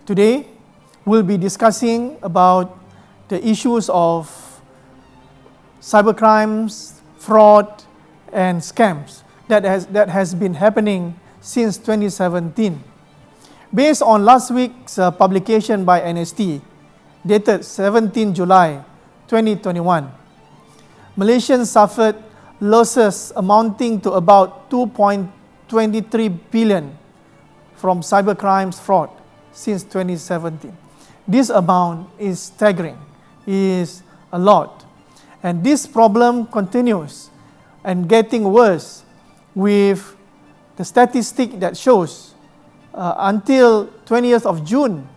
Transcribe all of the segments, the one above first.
Today, we'll be discussing about the issues of cybercrimes, fraud, and scams that has been happening since 2017. Based on last week's publication by NST, dated 17 July 2021, Malaysians suffered losses amounting to about 2.23 billion from cybercrimes fraud since 2017. This amount is staggering, is a lot. And this problem continues and getting worse with the statistic that shows until 20th of June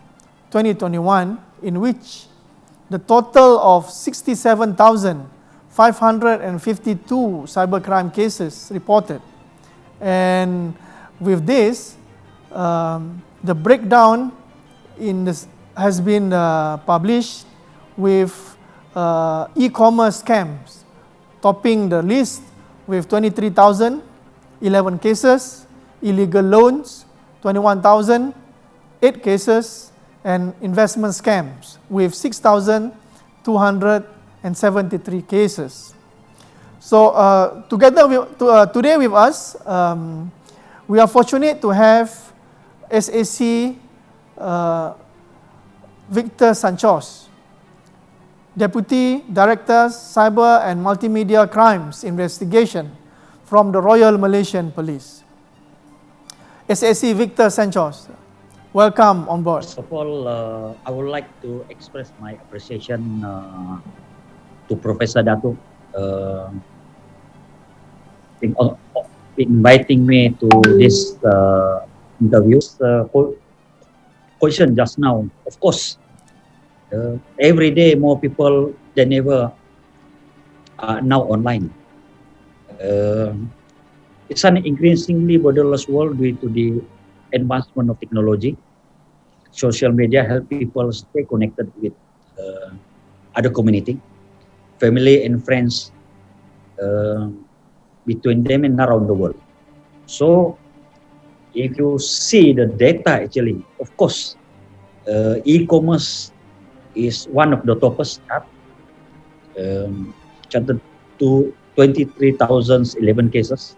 2021, in which the total of 67,552 cybercrime cases reported. And with this, the breakdown has been published with e-commerce scams topping the list with 23,011 cases, illegal loans 21,000, 8 cases, and investment scams with 6,273 cases. So today with us, we are fortunate to have SAC Victor Sanchos, Deputy Director Cyber and Multimedia Crimes Investigation from the Royal Malaysian Police. SAC Victor Sanchos, welcome on board. First of all, I would like to express my appreciation to Professor Datuk inviting me to this interview. Question just now, of course, every day more people than ever are now online. It's an increasingly borderless world due to the advancement of technology. Social media help people stay connected with other community, family and friends between them and around the world. So if you see the data, actually, of course, e-commerce is one of the toppest up. Charted to 23,011 cases,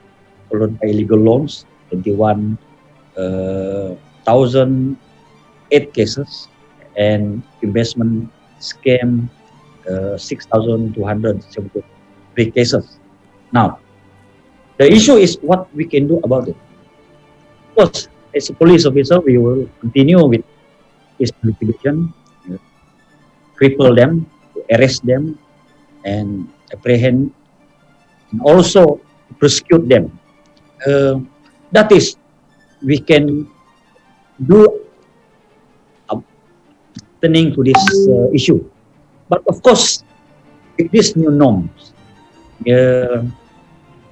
followed by illegal loans, 21,008 cases, and investment scam, 6,273 cases. Now, the issue is what we can do about it. Of course, as a police officer, we will continue with this investigation, cripple them, arrest them, and apprehend, and also prosecute them. That is, we can do turning to this issue. But of course, with these new norms,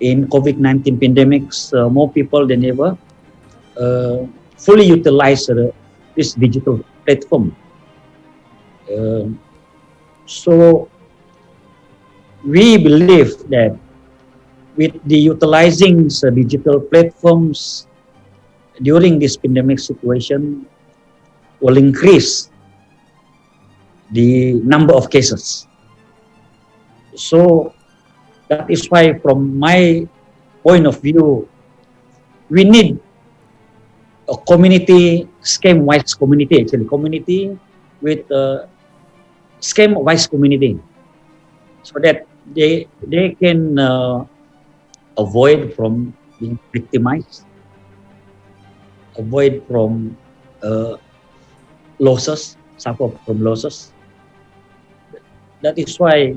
in COVID-19 pandemics, more people than ever fully utilize this digital platform. So we believe that with the utilizing digital platforms during this pandemic situation will increase the number of cases. So that is why, from my point of view, we need a community, scam-wise community, actually, community with a scam-wise community, so that they can avoid from being victimized, avoid from losses, suffer from losses. That is why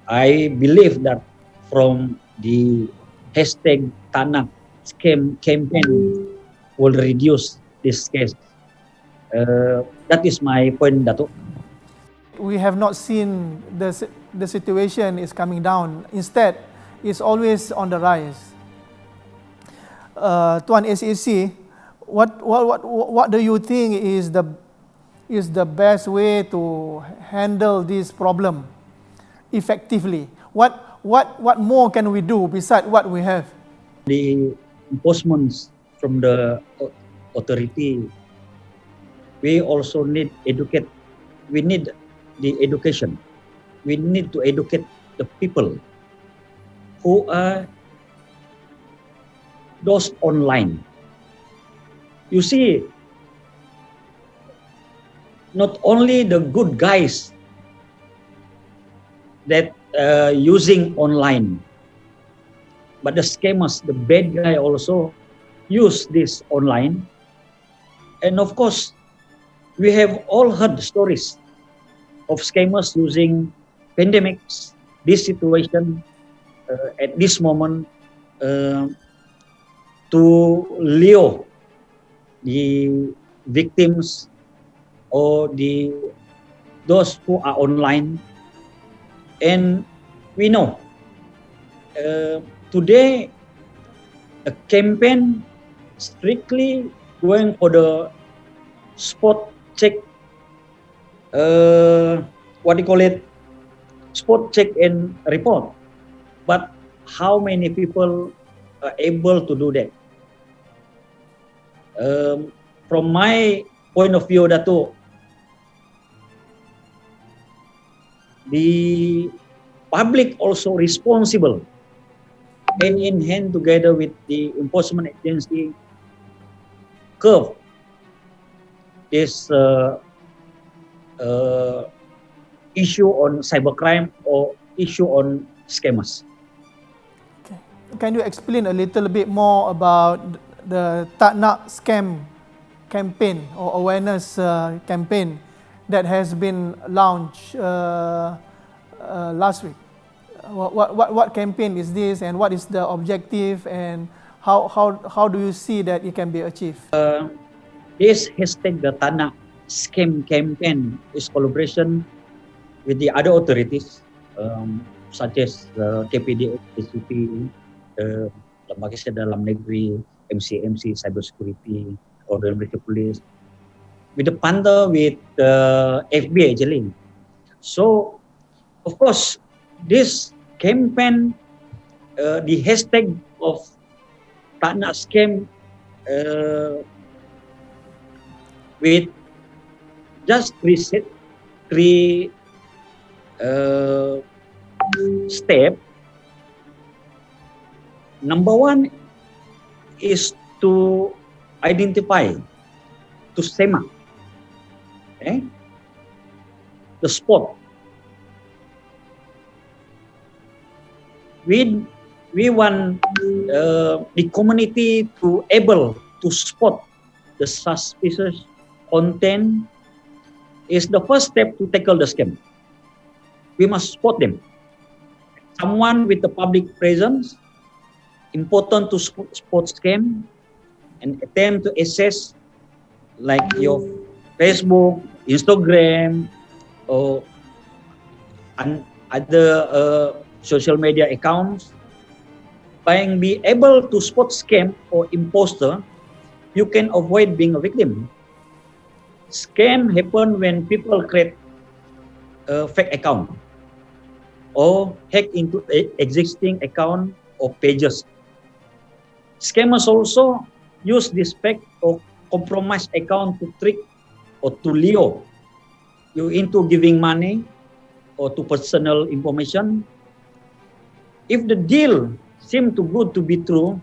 I believe that from the hashtag Tanak scam campaign will reduce this case. That is my point, Datuk. We have not seen the situation is coming down. Instead, it's always on the rise. Tuan SAC, what do you think is the best way to handle this problem effectively? What more can we do besides what we have? The enforcement from the authority we also need educate. We need the education. We need to educate the people who are those online. You see, not only the good guys that using online, but the scammers, the bad guy also use this online. And of course, we have all heard stories of scammers using pandemics, this situation at this moment uh, to lure the victims or those who are online. And we know today a campaign strictly going for the spot check, what do you call it, spot check and report. But how many people are able to do that? From my point of view, Dato, the public also responsible, hand in hand together with the enforcement agency, curb this issue on cybercrime or issue on scammers. Okay. Can you explain a little bit more about the Tak Nak Scam campaign or awareness campaign that has been launched last week? What campaign is this, and what is the objective, and how do you see that it can be achieved? This hashtag, the Tak Nak Scam campaign, is collaboration with the other authorities such as KPD, SCP, Lembaga Kesihatan Dalam Negeri, MC, Cybersecurity, or the Malaysia Police, with the partner with FB actually. So, of course, this campaign, the hashtag of Tak Nak Scam, with just three step. Number one is to identify, to SEMA, the spot. We want the community to able to spot the suspicious content. Is the first step to tackle the scam. We must spot them. Someone with the public presence, important to spot scam and attempt to assess like your Facebook, Instagram, or other social media accounts. By being able to spot scam or imposter, you can avoid being a victim. Scam happen when people create a fake account or hack into existing account or pages. Scammers also use this fake or compromised account to trick or to lure you into giving money or to personal information. If the deal seems too good to be true,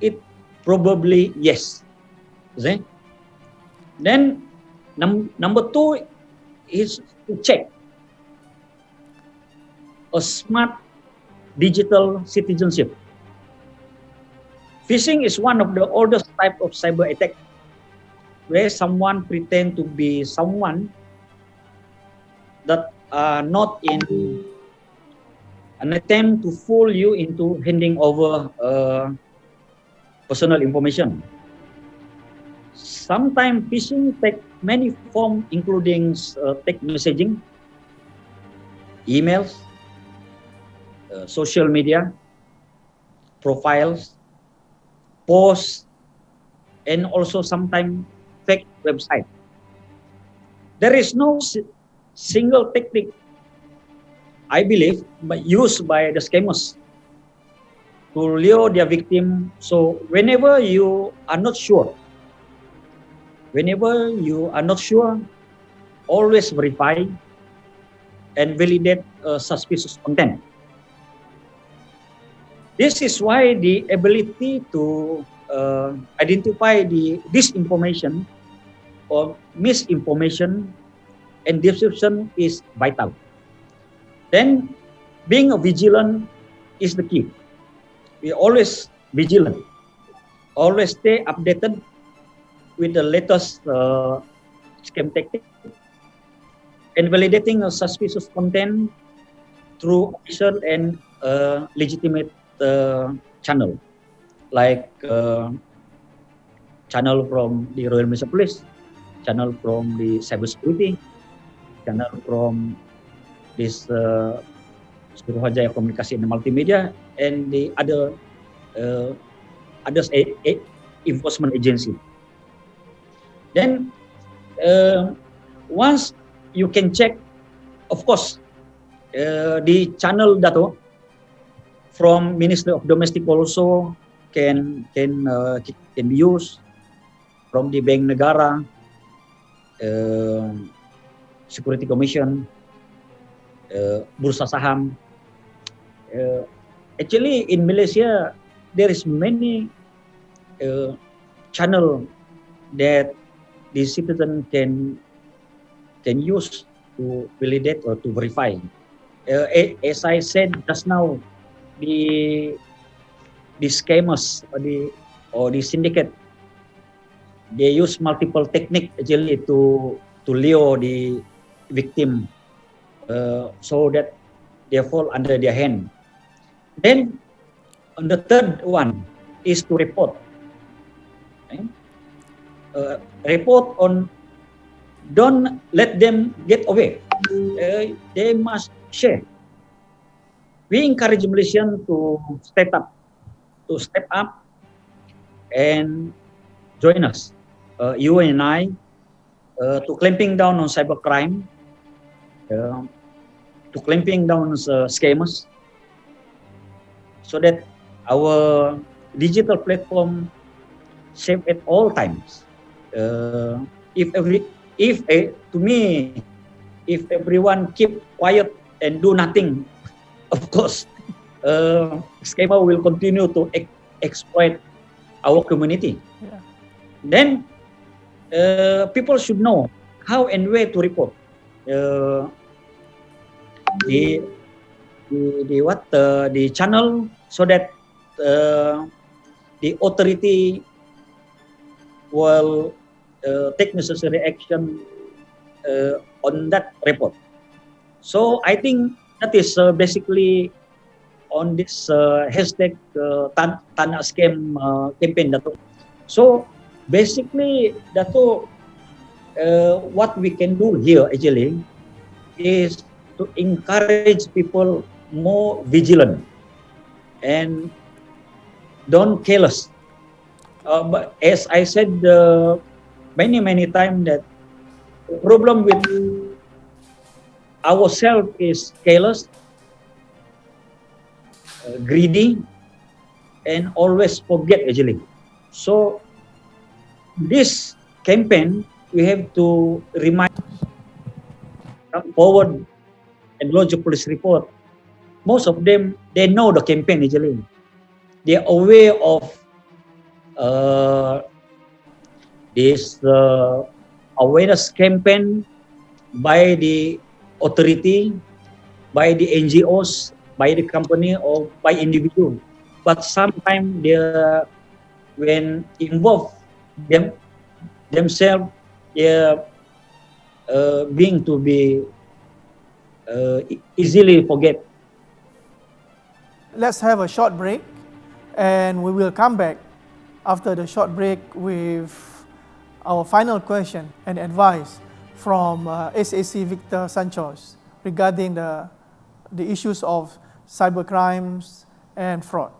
it probably yes. See? Then number two is to check a smart digital citizenship. Phishing is one of the oldest type of cyber attack, where someone pretend to be someone that are not in an attempt to fool you into handing over personal information. Sometimes phishing take many forms, including text messaging, emails, social media, profiles, posts, and also sometimes fake website. There is no single technique, I believe, but used by the scammers to lure their victim. So whenever you are not sure Whenever you are not sure, always verify and validate suspicious content. This is why the ability to identify the disinformation or misinformation and deception is vital. Then being a vigilant is the key. We always vigilant, always stay updated with the latest scam tactic and validating a suspicious content through official and legitimate channel, like channel from the Royal Malaysia Police, channel from the cybersecurity, channel from this Suruhanjaya Komunikasi and Multimedia, and the other others enforcement agency. Then once you can check, of course, the channel data from Ministry of Domestic also can be used from the Bank Negara, Security Commission, Bursa Saham. Actually, in Malaysia, there is many channel that the citizen can use to validate or to verify. As I said just now, the scammers or the syndicate, they use multiple techniques actually to lure the victim, so that they fall under their hand. Then the third one is to report. Okay? Report on, don't let them get away. They must share. We encourage Malaysians to step up and join us, you and I, to clamping down on cybercrime, to clamping down on scammers, so that our digital platform safe at all times. To me, if everyone keep quiet and do nothing, of course, scammer will continue to exploit our community. Yeah. Then people should know how and where to report. The channel, so that the authority will take necessary action on that report. So I think that is basically on this hashtag Tanah Scam campaign, Dato. So basically, Dato, what we can do here actually is to encourage people more vigilant and don't careless. But as I said many times, that the problem with ourselves is careless, greedy, and always forget actually. So this campaign, we have to remind, come forward and lodge a police report. Most of them, they know the campaign actually. They are aware of this awareness campaign by the authority, by the NGOs, by the company, or by individual. But sometimes they, when involved themselves, they are being to be easily forget. Let's have a short break, and we will come back after the short break with our final question and advice from SAC Victor Sanchos regarding the issues of cybercrimes and fraud.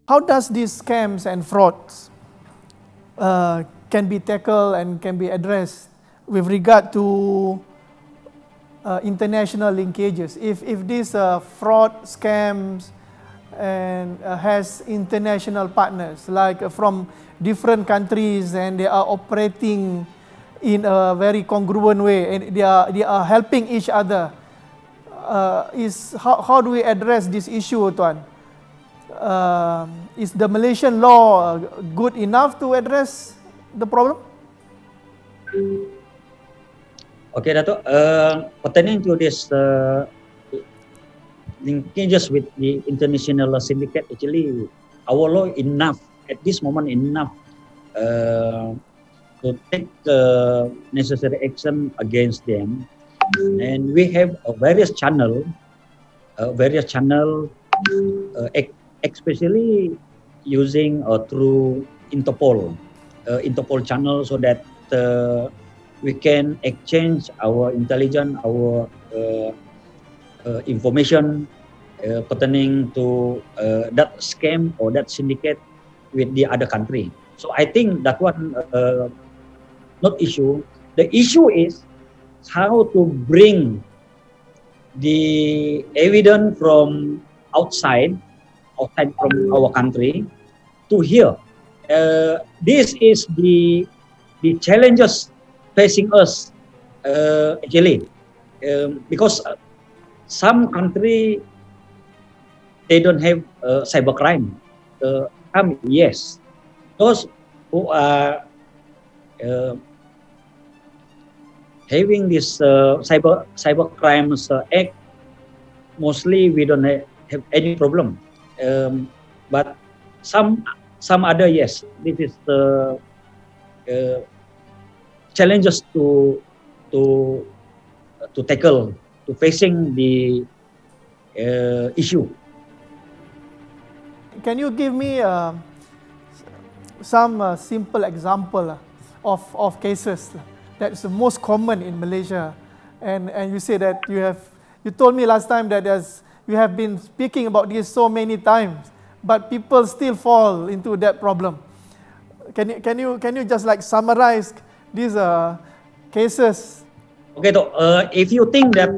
How does these scams and frauds can be tackled and can be addressed with regard to international linkages? If these fraud scams and has international partners like from different countries and they are operating in a very congruent way and they are helping each other, how do we address this issue, Tuan? Is the Malaysian law good enough to address the problem? Okay, Dato. Pertaining to this linkages with the international syndicate, actually, our law enough at this moment enough to take necessary action against them, and we have a various channel, especially using through Interpol channel, so that we can exchange our intelligence, our information pertaining to that scam or that syndicate with the other country. So I think that one not issue. The issue is how to bring the evidence from outside from our country to here. This is the challenges facing us actually, because some country they don't have cybercrime. Some yes, those who are having this cyber crimes act, mostly we don't have any problem. But some other, yes, this is the challenges to tackle, to facing the issue. Can you give me some simple example of cases that's the most common in Malaysia? And you say that you told me last time that you have been speaking about this so many times, but people still fall into that problem. Can you just like summarize these cases? Okay, so if you think that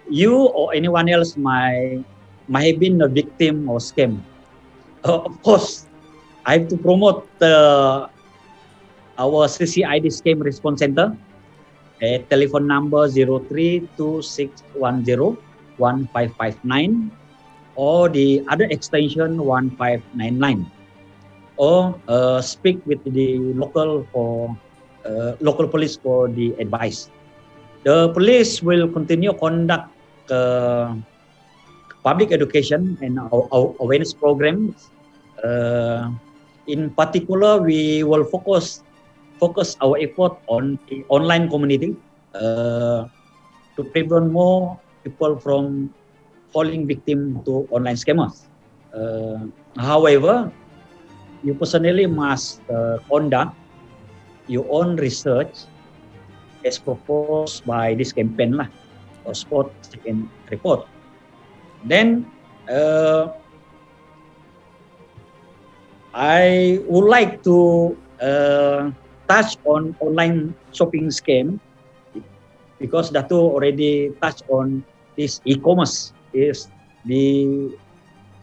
you or anyone else might have been a victim or scam, of course, I have to promote our CCID Scam Response Center at telephone number 0326101559 or the other extension 1599, or speak with the local police for the advice. The police will continue conduct public education and awareness programs. In particular, we will focus our effort on the online community to prevent more people from falling victim to online scammers. However, you personally must conduct your own research as proposed by this campaign or spot second report. Then I would like to touch on online shopping scam, because Dato already touched on this. E-commerce is the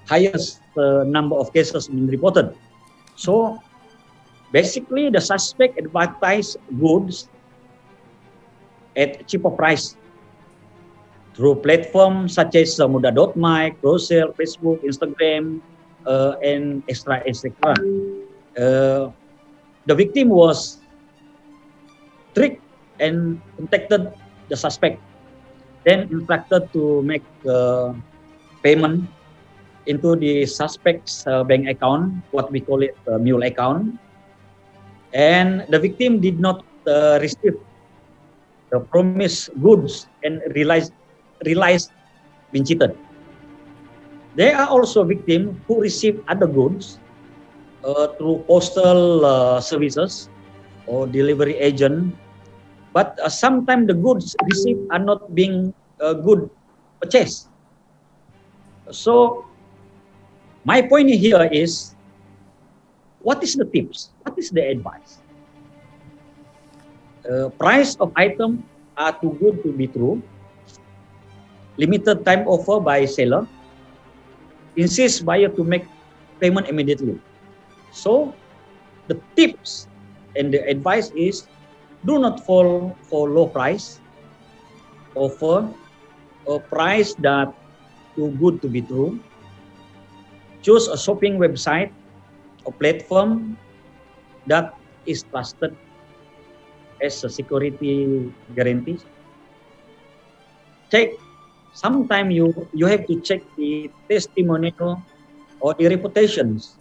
highest number of cases being reported. So basically, the suspect advertise goods at cheaper price through platforms such as Muda.my, Carousel, Facebook, Instagram, and etc. The victim was tricked and contacted the suspect, then instructed to make payment into the suspect's bank account, what we call it mule account, and the victim did not receive the promised goods and realized being cheated. There are also victims who receive other goods through postal services or delivery agent, but sometimes the goods received are not being good purchased. So my point here is what is the tips? What is the advice? Price of item are too good to be true. Limited time offer by seller. Insist buyer to make payment immediately. So the tips and the advice is, do not fall for low price offer, a price that too good to be true. Choose a shopping website or platform that is trusted as a security guarantee. Check. Sometimes you have to check the testimonial or the reputations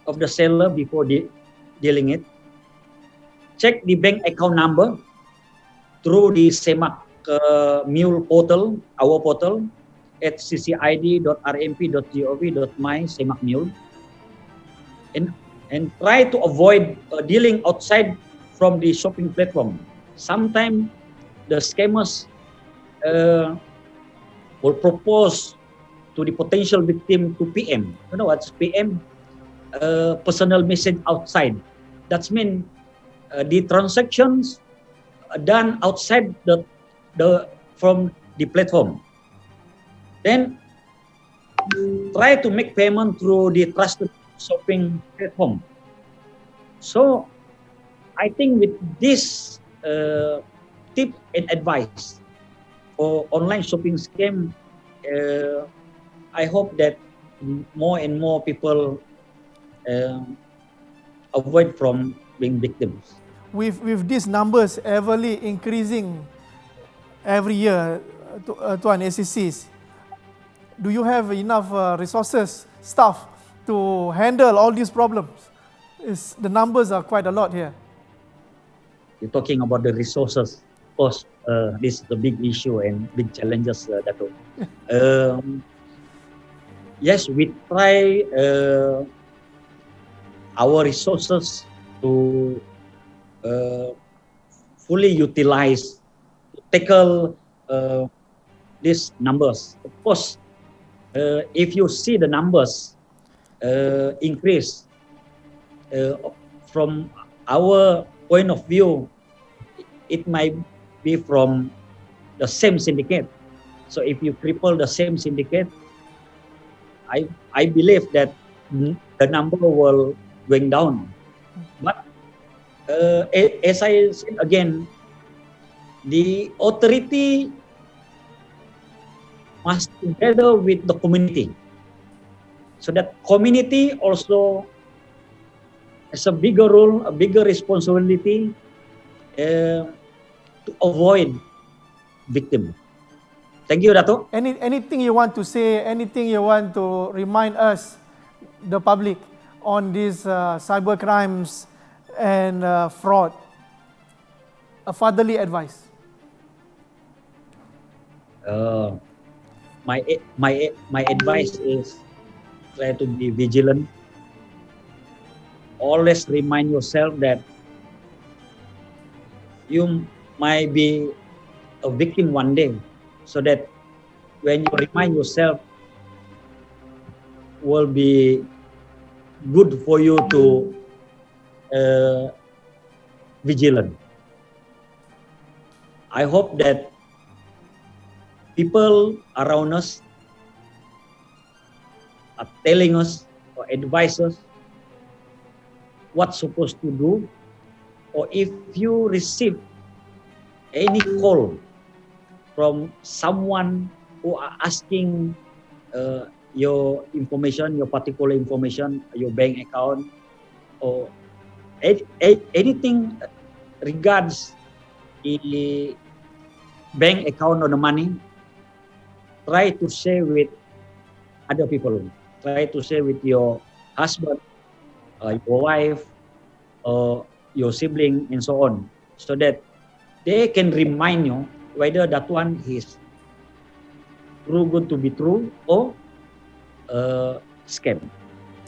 of the seller before dealing it. Check the bank account number through the SEMAK Mule portal, our portal, at ccid.rmp.gov.my SEMAK Mule. And try to avoid dealing outside from the shopping platform. Sometimes the scammers will propose to the potential victim to PM. You know what's PM? Personal message outside. That means the transactions done outside from the platform. Then try to make payment through the trusted shopping platform. So I think with this tip and advice for online shopping scam, I hope that more and more people avoid from being victims. With these numbers everly increasing every year, Tuan SCCs, do you have enough resources, staff to handle all these problems? The numbers are quite a lot here. You're talking about the resources. Of course, this is a big issue and big challenges, Dato. Yes, we try our resources to fully utilize, to tackle these numbers. Of course, if you see the numbers increase from our point of view, it might be from the same syndicate. So if you triple the same syndicate, I believe that the number will going down. But as I said again, the authority must together with the community. So that community also has a bigger role, a bigger responsibility to avoid victim. Thank you, Dato. Anything you want to say, anything you want to remind us, the public, on these cyber crimes and fraud? A fatherly advice. My advice is try to be vigilant. Always remind yourself that you might be a victim one day, so that when you remind yourself, will be good for you to vigilant. I hope that people around us are telling us or advise us what's supposed to do, or if you receive any call from someone who are asking your information, your particular information, your bank account, or anything regards the bank account or the money, try to share with other people. Try to share with your husband, your wife, or your sibling, and so on, so that they can remind you whether that one is true, good to be true, or scam.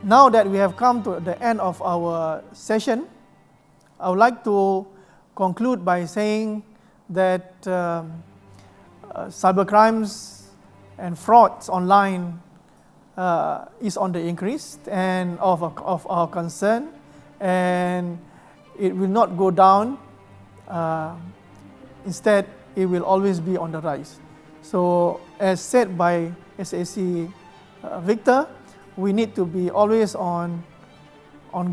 Now that we have come to the end of our session, I would like to conclude by saying that cybercrimes and frauds online is on the increase and of our concern, and it will not go down. Instead, it will always be on the rise. So, as said by SAC Victor, we need to be always on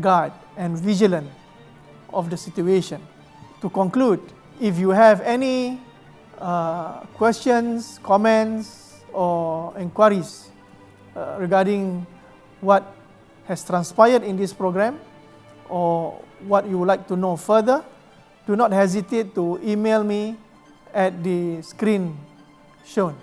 guard and vigilant of the situation. To conclude, if you have any questions, comments, or inquiries regarding what has transpired in this program, or what you would like to know further, do not hesitate to email me at the screen shown.